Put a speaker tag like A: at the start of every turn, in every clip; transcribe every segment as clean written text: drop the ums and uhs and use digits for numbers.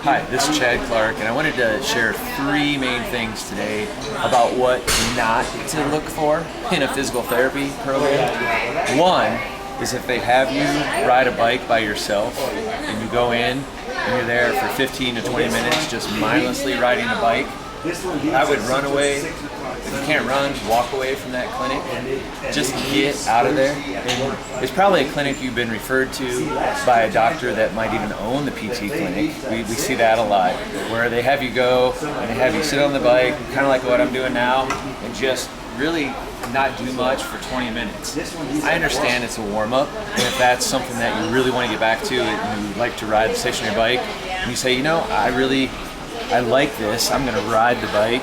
A: Hi, this is Chad Clark, and I wanted to share three main things today about what not to look for in a physical therapy program. One is if they have you ride a bike by yourself and you go in and you're there for 15 to 20 minutes just mindlessly riding a bike. I would run away. If you can't run, walk away from that clinic. Just get out of there. And it's probably a clinic you've been referred to by a doctor that might even own the PT clinic. We see that a lot, where they have you go and they have you sit on the bike, kind of like what I'm doing now, and just really not do much for 20 minutes. I understand it's a warm-up, and if that's something that you really want to get back to and you like to ride the stationary bike, and you say, I like this, I'm going to ride the bike.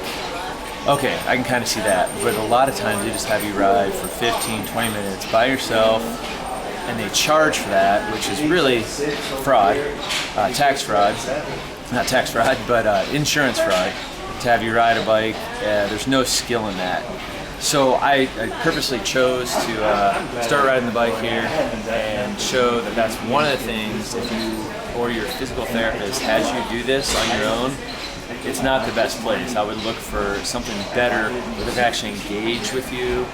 A: Okay, I can kind of see that. But a lot of times they just have you ride for 15, 20 minutes by yourself, and they charge for that, which is really fraud, tax fraud. Not tax fraud, but insurance fraud, to have you ride a bike. There's no skill in that. So I purposely chose to start riding the bike here and show that that's one of the things, if you or your physical therapist has you do this on your own, it's not the best place. I would look for something better where they can actually engage with you,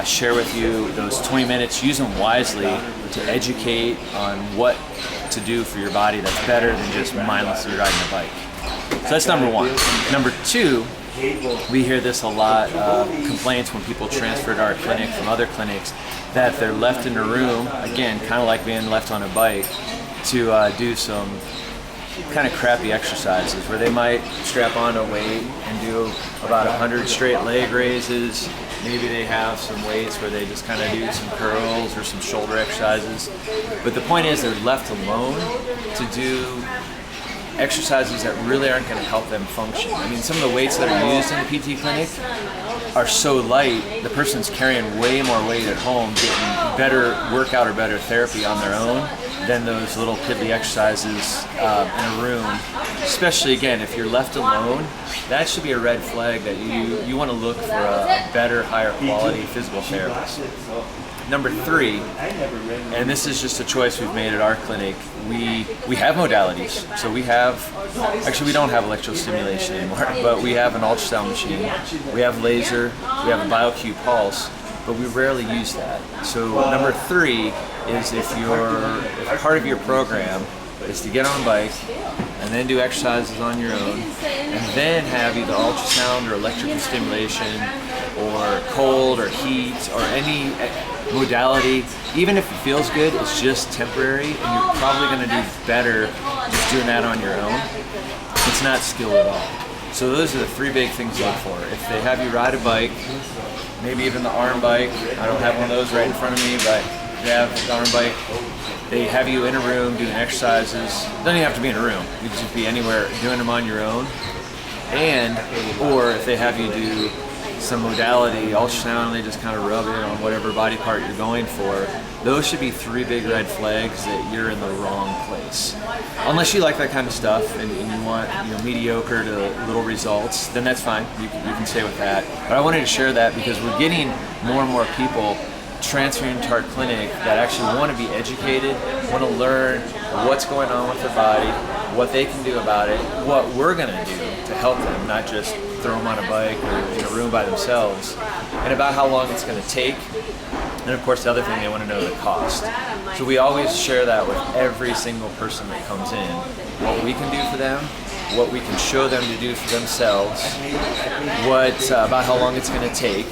A: share with you those 20 minutes, use them wisely to educate on what to do for your body that's better than just mindlessly riding a bike. So that's number one. Number two, we hear this a lot, complaints when people transfer to our clinic from other clinics that they're left in a room, again, kind of like being left on a bike, to do some kind of crappy exercises where they might strap on a weight and do about 100 straight leg raises. Maybe they have some weights where they just kind of do some curls or some shoulder exercises. But the point is they're left alone to do exercises that really aren't going to help them function. I mean, some of the weights that are used in the PT clinic are so light, the person's carrying way more weight at home, getting better workout or better therapy on their own than those little piddly exercises in a room. Especially, again, if you're left alone, that should be a red flag that you want to look for a better, higher quality physical therapist. Number three, and this is just a choice we've made at our clinic, we have modalities. So we don't have electrostimulation anymore, but we have an ultrasound machine, we have laser, we have a BioQ pulse, but we rarely use that. So number three is if part of your program is to get on a bike and then do exercises on your own, and then have either ultrasound or electrical stimulation or cold or heat or any modality, even if it feels good, it's just temporary, and you're probably going to do better just doing that on your own. It's not skill at all. So those are the three big things to look for. If they have you ride a bike, maybe even the arm bike, I don't have one of those right in front of me, but they have the arm bike, they have you in a room doing exercises. Doesn't even have to be in a room, you can just be anywhere doing them on your own. Or if they have you do some modality, ultrasound, they just kind of rub it on whatever body part you're going for, those should be three big red flags that you're in the wrong place. Unless you like that kind of stuff and you want mediocre to little results, then that's fine, you can stay with that. But I wanted to share that because we're getting more and more people transferring to our clinic that actually want to be educated, want to learn what's going on with their body, what they can do about it, what we're going to do to help them, not just throw them on a bike or in a room by themselves, and about how long it's going to take. And of course, the other thing, they want to know the cost. So we always share that with every single person that comes in, what we can do for them, what we can show them to do for themselves, about how long it's going to take,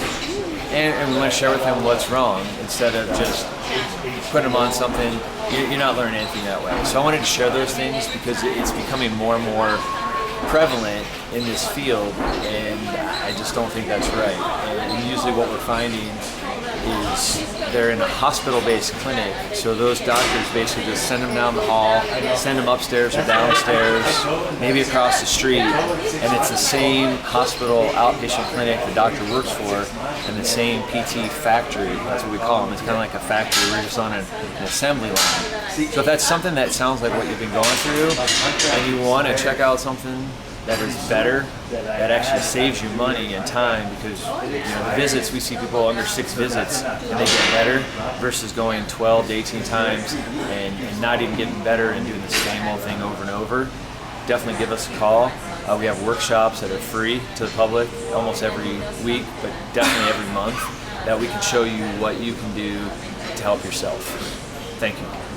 A: and we want to share with them what's wrong instead of just putting them on something. You're not learning anything that way. So I wanted to share those things because it's becoming more and more prevalent in this field, and I just don't think that's right. And usually what we're finding is they're in a hospital-based clinic, so those doctors basically just send them down the hall, send them upstairs or downstairs, maybe across the street, and it's the same hospital outpatient clinic the doctor works for, and the same PT factory. That's what we call them. It's kind of like a factory. We're just on an assembly line. So if that's something that sounds like what you've been going through, and you want to check out something that is better, that actually saves you money and time, because the visits, we see people under 6 visits and they get better versus going 12 to 18 times and not even getting better and doing the same old thing over and over. definitely give us a call. We have workshops that are free to the public almost every week, but definitely every month, that we can show you what you can do to help yourself. Thank you.